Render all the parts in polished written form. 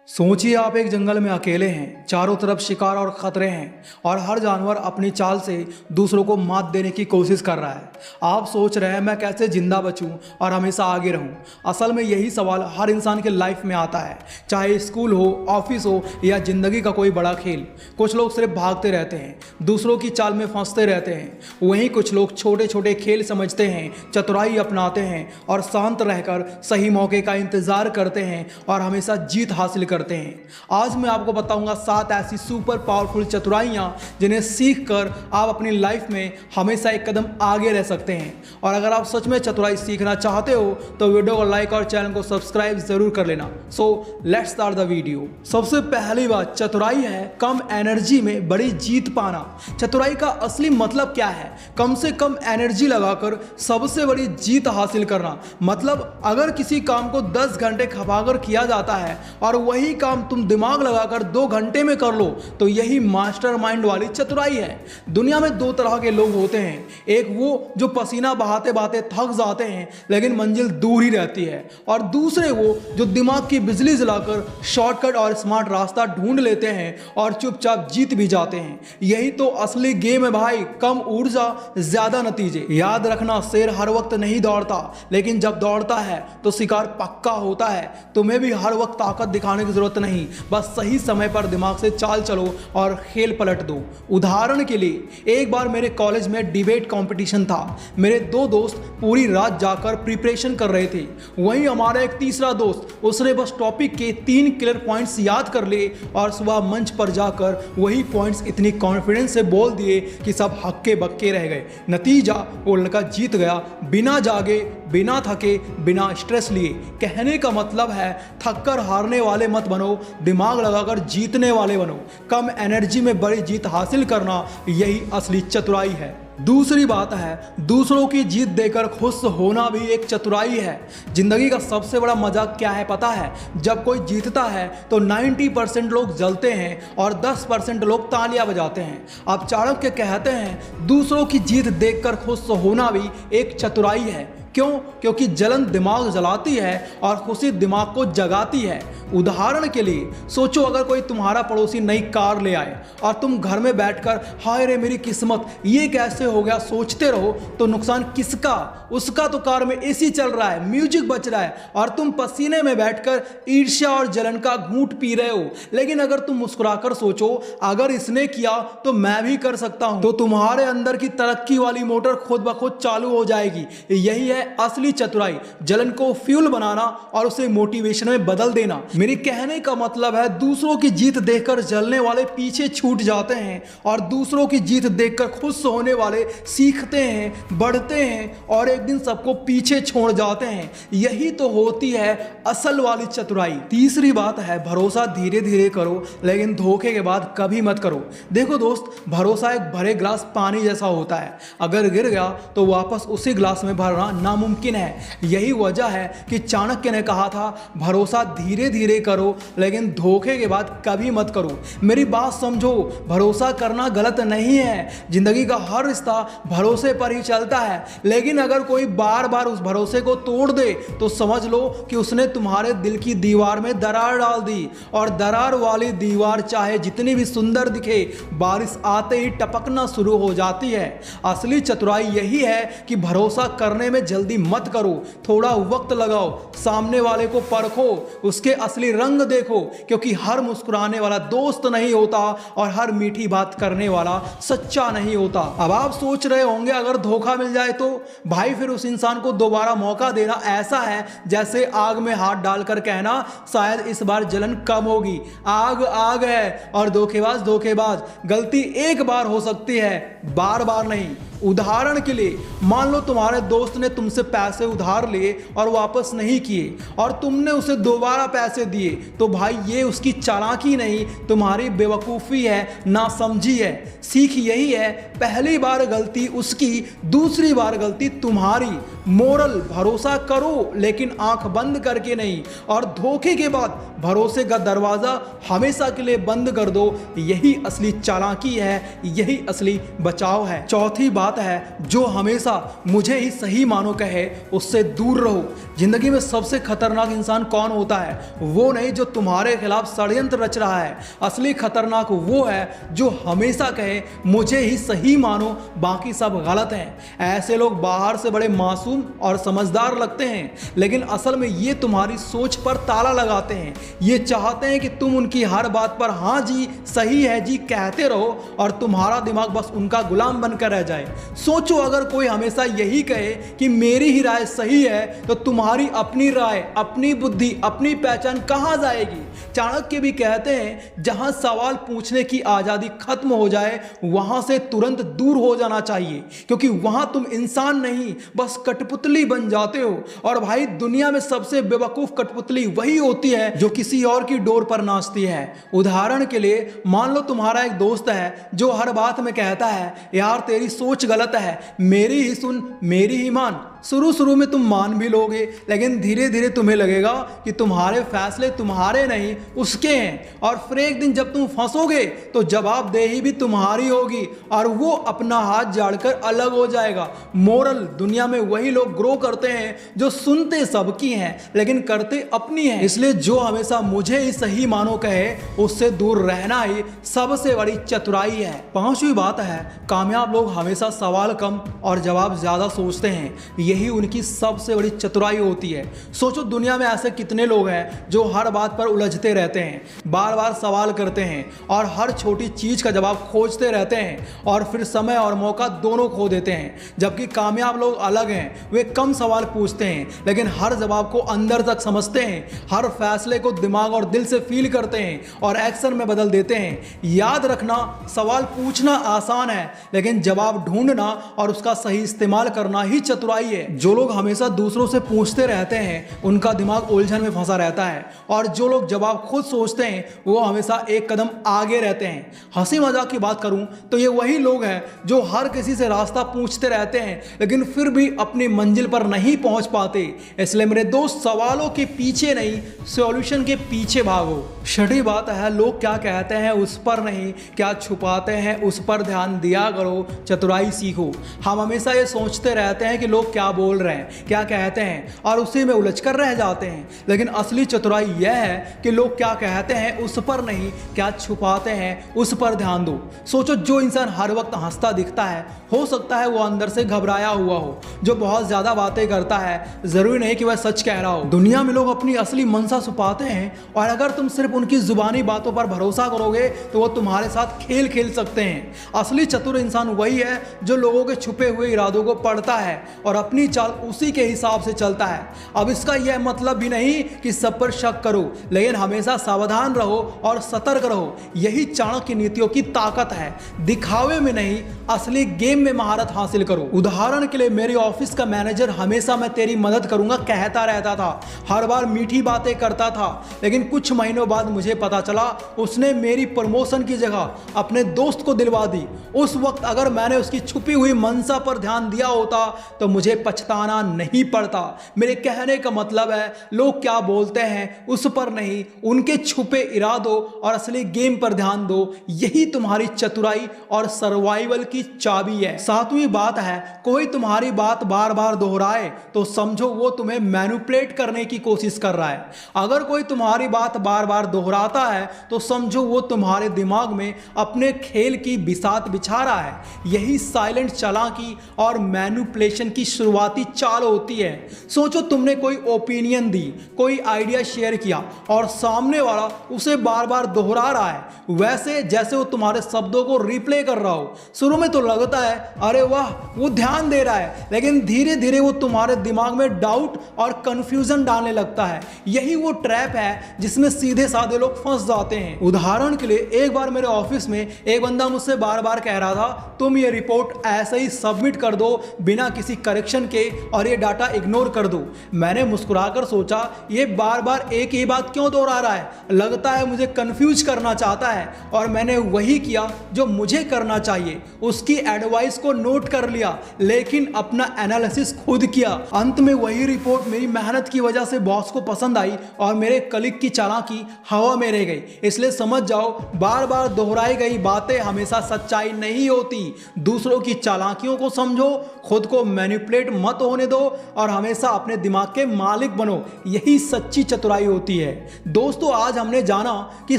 सोचिए आप एक जंगल में अकेले हैं, चारों तरफ शिकार और खतरे हैं और हर जानवर अपनी चाल से दूसरों को मात देने की कोशिश कर रहा है। आप सोच रहे हैं मैं कैसे जिंदा बचूं और हमेशा आगे रहूं। असल में यही सवाल हर इंसान के लाइफ में आता है, चाहे स्कूल हो, ऑफिस हो या जिंदगी का कोई बड़ा खेल। कुछ लोग सिर्फ भागते रहते हैं, दूसरों की चाल में फंसते रहते हैं। वहीं कुछ लोग छोटे छोटे खेल समझते हैं, चतुराई अपनाते हैं और शांत रहकर सही मौके का इंतजार करते हैं और हमेशा जीत हासिल करते हैं। आज मैं आपको बताऊंगा 7 ऐसी सुपर पावरफुल चतुराइयां जिन्हें सीखकर आप अपनी लाइफ में हमेशा एक कदम आगे रह सकते हैं। और अगर आप सच में चतुराई सीखना चाहते हो तो वीडियो को लाइक और चैनल को सब्सक्राइब जरूर कर लेना। So let's start the video. सबसे पहली बात चतुराई है कम एनर्जी में बड़ी जीत पाना। चतुराई का असली मतलब क्या है? कम से कम एनर्जी लगाकर सबसे बड़ी जीत हासिल करना। मतलब अगर किसी काम को 10 घंटे खपाकर किया जाता है और वही काम तुम दिमाग लगाकर 2 घंटे में कर लो तो यही मास्टरमाइंड वाली चतुराई है। दुनिया में 2 तरह के लोग होते हैं, एक वो जो पसीना बहाते बहाते थक जाते हैं लेकिन मंजिल दूर ही रहती है, और दूसरे वो जो दिमाग की बिजली जलाकर शॉर्टकट और स्मार्ट रास्ता ढूंढ लेते हैं और चुपचाप जीत भी जाते हैं। यही तो असली गेम है भाई, कम ऊर्जा ज्यादा नतीजे। याद रखना, शेर हर वक्त नहीं दौड़ता, लेकिन जब दौड़ता है तो शिकार पक्का होता है। तुम्हें भी हर वक्त ताकत दिखाने की जरूरत नहीं, बस सही समय पर दिमाग से चाल चलो और खेल पलट दो। उदाहरण के लिए एक बार मेरे कॉलेज में डिबेट कंपटीशन था। मेरे 2 दोस्त पूरी रात जाकर प्रिपरेशन कर रहे थे। वहीं हमारा एक तीसरा दोस्त, उसने बस टॉपिक के 3 क्लियर पॉइंट्स याद कर लिए और सुबह मंच पर जाकर वही पॉइंट्स इतनी कॉन्फिडेंस से बोल दिए कि सब हक्के बक्के रह गए। नतीजा वो लड़का जीत गया, बिना जागे, बिना थके, बिना स्ट्रेस लिए। कहने का मतलब है थक कर हारने वाले मत बनो, दिमाग लगाकर जीतने वाले बनो। कम एनर्जी में बड़ी जीत हासिल करना यही असली चतुराई है। दूसरी बात है दूसरों की जीत देकर खुश होना भी एक चतुराई है। जिंदगी का सबसे बड़ा मजाक क्या है पता है? जब कोई जीतता है तो 90% लोग जलते हैं और 10% लोग तालियां बजाते हैं। अब चाणक्य कहते हैं दूसरों की जीत देखकर खुश होना भी एक चतुराई है। क्यों? क्योंकि जलन दिमाग जलाती है और खुशी दिमाग को जगाती है। उदाहरण के लिए सोचो, अगर कोई तुम्हारा पड़ोसी नई कार ले आए और तुम घर में बैठकर हाय रे मेरी किस्मत, ये कैसे हो गया सोचते रहो तो नुकसान किसका? उसका तो कार में एसी चल रहा है, म्यूजिक बज रहा है और तुम पसीने में बैठकर ईर्ष्या और जलन का घूंट पी रहे हो। लेकिन अगर तुम मुस्कुराकर सोचो अगर इसने किया तो मैं भी कर सकता हूं, तो तुम्हारे अंदर की तरक्की वाली मोटर खुद ब खुद चालू हो जाएगी। यही है असली चतुराई, जलन को फ्यूल बनाना और उसे मोटिवेशन में बदल देना। मेरे कहने का मतलब है दूसरों की जीत देखकर जलने वाले पीछे छूट जाते हैं और दूसरों की जीत देखकर खुश होने वाले सीखते हैं, बढ़ते हैं और एक दिन सबको पीछे छोड़ जाते हैं। यही तो होती है असल वाली चतुराई। तीसरी बात है भरोसा धीरे धीरे करो, लेकिन धोखे के बाद कभी मत करो। देखो दोस्त, भरोसा एक भरे ग्लास पानी जैसा होता है, अगर गिर गया तो वापस उसी ग्लास में भरना नामुमकिन है। यही वजह है कि चाणक्य ने कहा था भरोसा धीरे धीरे करो, लेकिन धोखे के बाद कभी मत करो। मेरी बात समझो, भरोसा करना गलत नहीं है, जिंदगी का हर रिश्ता भरोसे पर ही चलता है। लेकिन अगर कोई बार बार उस भरोसे को तोड़ दे तो समझ लो कि उसने तुम्हारे दिल की दीवार में दरार डाल दी, और दरार वाली दीवार चाहे जितनी भी सुंदर दिखे, बारिश आते ही टपकना शुरू हो जाती है। असली चतुराई यही है कि भरोसा करने में जल्दी मत करो, थोड़ा वक्त लगाओ, सामने वाले को परखो, उसके असली रंग देखो, क्योंकि हर मुस्कुराने वाला दोस्त नहीं होता और हर मीठी बात करने वाला सच्चा नहीं होता। अब आप सोच रहे होंगे अगर धोखा मिल जाए तो भाई फिर उस इंसान को दोबारा मौका देना ऐसा है जैसे आग में हाथ डालकर कहना शायद इस बार जलन कम होगी। आग आग है और धोखेबाज धोखेबाज। गलती एक बार हो सकती है, बार बार नहीं। उदाहरण के लिए मान लो तुम्हारे दोस्त ने तुमसे पैसे उधार लिए और वापस नहीं किए और तुमने उसे दोबारा पैसे दिए, तो भाई ये उसकी चालाकी नहीं, तुम्हारी बेवकूफ़ी है, नासमझी है। सीख यही है, पहली बार गलती उसकी, दूसरी बार गलती तुम्हारी। मोरल, भरोसा करो लेकिन आंख बंद करके नहीं, और धोखे के बाद भरोसे का दरवाज़ा हमेशा के लिए बंद कर दो। यही असली चालाकी है, यही असली बचाव है। चौथी बात बात है, जो हमेशा मुझे ही सही मानो कहे उससे दूर रहो। जिंदगी में सबसे खतरनाक इंसान कौन होता है? वो नहीं जो तुम्हारे खिलाफ षड्यंत्र रच रहा है। असली खतरनाक वो है जो हमेशा कहे मुझे ही सही मानो, बाकी सब गलत हैं। ऐसे लोग बाहर से बड़े मासूम और समझदार लगते हैं, लेकिन असल में ये तुम्हारी सोच पर ताला लगाते हैं। ये चाहते हैं कि तुम उनकी हर बात पर हाँ जी, सही है जी कहते रहो और तुम्हारा दिमाग बस उनका गुलाम बनकर रह जाए। सोचो, अगर कोई हमेशा यही कहे कि मेरी ही राय सही है, तो तुम्हारी अपनी राय, अपनी बुद्धि, अपनी पहचान कहाँ जाएगी? चाणक्य भी कहते हैं, जहां सवाल पूछने की आजादी खत्म हो जाए वहां से तुरंत दूर हो जाना चाहिए, क्योंकि वहां तुम इंसान नहीं बस कठपुतली बन जाते हो। और भाई, दुनिया में सबसे बेवकूफ कठपुतली वही होती है जो किसी और की डोर पर नाचती है। उदाहरण के लिए, मान लो तुम्हारा एक दोस्त है जो हर बात में कहता है, यार तेरी सोच गलत है, मेरी ही सुन, मेरी ही मान। शुरू में तुम मान भी लोगे, लेकिन धीरे धीरे तुम्हें लगेगा कि तुम्हारे फैसले तुम्हारे नहीं उसके हैं। और फिर एक दिन जब तुम फंसोगे तो जवाबदेही भी तुम्हारी होगी और वो अपना हाथ झाड़कर अलग हो जाएगा। मोरल, दुनिया में वही लोग ग्रो करते हैं जो सुनते सबकी हैं लेकिन करते अपनी हैं। इसलिए जो हमेशा मुझे ही सही मानो कहे उससे दूर रहना ही सबसे बड़ी चतुराई है। पांचवी बात है, कामयाब लोग हमेशा सवाल कम और जवाब ज्यादा सोचते हैं। यही उनकी सबसे बड़ी चतुराई होती है। सोचो, दुनिया में ऐसे कितने लोग हैं जो हर बात पर उलझते रहते हैं, बार बार सवाल करते हैं और हर छोटी चीज का जवाब खोजते रहते हैं और फिर समय और मौका दोनों खो देते हैं। जबकि कामयाब लोग अलग हैं, वे कम सवाल पूछते हैं लेकिन हर जवाब को अंदर तक समझते हैं, हर फैसले को दिमाग और दिल से फील करते हैं और एक्शन में बदल देते हैं। याद रखना, सवाल पूछना आसान है लेकिन जवाब ढूंढना और उसका सही इस्तेमाल करना ही चतुराई है। जो लोग हमेशा दूसरों से पूछते रहते हैं उनका दिमाग उलझन में फंसा रहता है, और जो लोग जवाब खुद सोचते हैं वो हमेशा एक कदम आगे रहते हैं। हंसी मजाक की बात करूं तो ये वही लोग हैं जो हर किसी से रास्ता पूछते रहते हैं लेकिन फिर भी अपनी मंजिल पर नहीं पहुंच पाते। इसलिए मेरे दोस्त, सवालों के पीछे नहीं, सॉल्यूशन के पीछे भागो। छठी बात है, लोग क्या कहते हैं उस पर नहीं, क्या छुपाते हैं उस पर ध्यान दिया करो। चतुराई सीखो। हम हमेशा ये सोचते रहते हैं कि लोग क्या बोल रहे हैं, क्या कहते हैं, और उसी में उलझ कर रह जाते हैं। लेकिन असली चतुराई यह है कि लोग क्या कहते हैं उस पर नहीं, क्या छुपाते हैं उस पर ध्यान दो। सोचो, जो इंसान हर वक्त हंसता दिखता है, हो सकता है वो अंदर से घबराया हुआ हो। जो बहुत ज्यादा बातें करता है, जरूरी नहीं कि वह सच कह रहा हो। दुनिया में लोग अपनी असली मंशा छुपाते हैं और अगर तुम सिर्फ उनकी जुबानी बातों पर भरोसा करोगे तो वो तुम्हारे साथ खेल खेल सकते हैं। असली चतुर इंसान वही है जो लोगों के छुपे हुए इरादों को पढ़ता है और अपनी चाल उसी के हिसाब से चलता है। अब इसका यह मतलब भी नहीं कि सब पर शक करो, लेकिन हमेशा सावधान रहो और सतर्क रहो। यही चाणक्य नीतियों की ताकत है। दिखावे में नहीं, असली गेम में महारत हासिल करो। उदाहरण के लिए, मेरे ऑफिस का मैनेजर हमेशा मैं तेरी मदद करूंगा कहता रहता था, हर बार मीठी बातें करता था, लेकिन कुछ महीनों बाद मुझे पता चला उसने मेरी प्रमोशन की जगह अपने दोस्त को दिलवा दी। उस वक्त अगर मैंने उसकी छुपी हुई मंशा पर ध्यान दिया होता तो मुझे पछताना नहीं पड़ता। मेरे कहने का मतलब है, लोग क्या बोलते हैं उस पर नहीं, उनके छुपे इरादों और असली गेम पर ध्यान दो। यही तुम्हारी चतुराई और सर्वाइवल की चाबी है। सातवीं बात है, कोई तुम्हारी बात बार बार दोहराए तो समझो वो तुम्हें मैनिपुलेट करने की कोशिश कर रहा है। अगर कोई तुम्हारी बात बार बार दोहराता है तो समझो वो तुम्हारे दिमाग में अपने खेल की बिसात बिछा रहा है। यही साइलेंट चालाकी और मैनिपुलेशन की शुरुआती चाल होती है। सोचो, तुमने कोई ओपिनियन दी, कोई आइडिया शेयर किया और सामने वाला उसे बार बार दोहरा रहा है, वैसे जैसे वो तुम्हारे शब्दों को रिप्ले कर रहा हो। शुरू में तो लगता है अरे वाह वो ध्यान दे रहा है, लेकिन धीरे धीरे वो तुम्हारे दिमाग में डाउट और कंफ्यूजन डालने लगता है। यही वो ट्रैप है जिसमें सीधे साधे लोग फंस जाते हैं। उदाहरण के लिए, एक बार मेरे ऑफिस में एक बंदा मुझसे बार बार कह रहा था, तुम ये रिपोर्ट ऐसे ही सबमिट कर दो बिना किसी करेक्शन के और ये डाटा इग्नोर कर दो। मैंने मुस्कुराकर सोचा, ये बार बार एक ही बात क्यों दोहरा रहा है, लगता है मुझे कंफ्यूज करना चाहता है। और मैंने वही किया जो मुझे करना चाहिए, उसकी एडवाइस को नोट कर लिया, लेकिन अपना एनालिसिस खुद किया। अंत में वही रिपोर्ट मेरी मेहनत की वजह से बॉस को पसंद आई और मेरे कलीग की चालाकी हवा में रह गई। इसलिए समझ जाओ, बार बार दोहराई गई बातें हमेशा सच्चाई नहीं होती। दूसरों की चालाकियों को समझो, खुद को मैनिपुलेट मत होने दो और हमेशा अपने दिमाग के मालिक बनो। यही सच्ची चतुराई होती है। दोस्तों, आज हमने जाना कि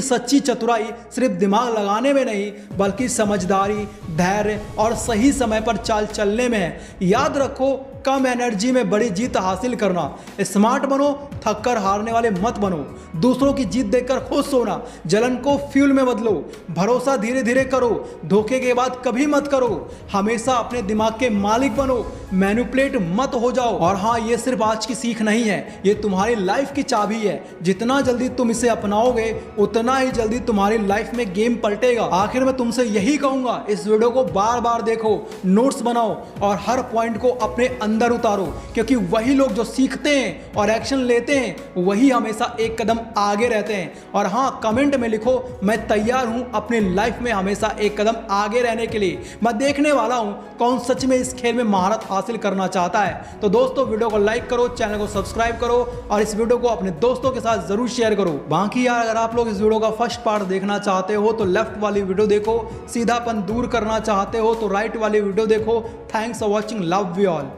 सच्ची चतुराई सिर्फ दिमाग लगाने में नहीं, बल्कि समझदारी, धैर्य और सही समय पर चाल चलने में है। याद रखो, कम एनर्जी में बड़ी जीत हासिल करना। स्मार्ट बनो, थककर हारने वाले मत बनो। दूसरों की जीत देखकर खुश होना, जलन को फ्यूल में बदलो। भरोसा धीरे धीरे करो, धोखे के बाद कभी मत करो। हमेशा अपने दिमाग के मालिक बनो, मैनिपुलेट मत हो जाओ। और हाँ, ये सिर्फ आज की सीख नहीं है, ये तुम्हारी लाइफ की चाबी है। जितना जल्दी तुम इसे अपनाओगे, उतना ही जल्दी तुम्हारी लाइफ में गेम पलटेगा। आखिर में तुमसे यही कहूंगा, इस वीडियो को बार बार देखो, नोट्स बनाओ और हर पॉइंट को अपने अंदर उतारो, क्योंकि वही लोग जो सीखते हैं और एक्शन लेते हैं, वही हमेशा एक कदम आगे रहते हैं। और हाँ, कमेंट में लिखो, मैं तैयार हूं अपनी लाइफ में हमेशा एक कदम आगे रहने के लिए। मैं देखने वाला हूं कौन सच में इस खेल में महारत हासिल करना चाहता है। तो दोस्तों, वीडियो को लाइक करो, चैनल को सब्सक्राइब करो और इस वीडियो को अपने दोस्तों के साथ जरूर शेयर करो। बाकी यार, अगर आप लोग इस वीडियो का फर्स्ट पार्ट देखना चाहते हो तो लेफ्ट वाली वीडियो देखो, सीधापन दूर करना चाहते हो तो राइट वाली वीडियो देखो। Thanks for watching, love you all.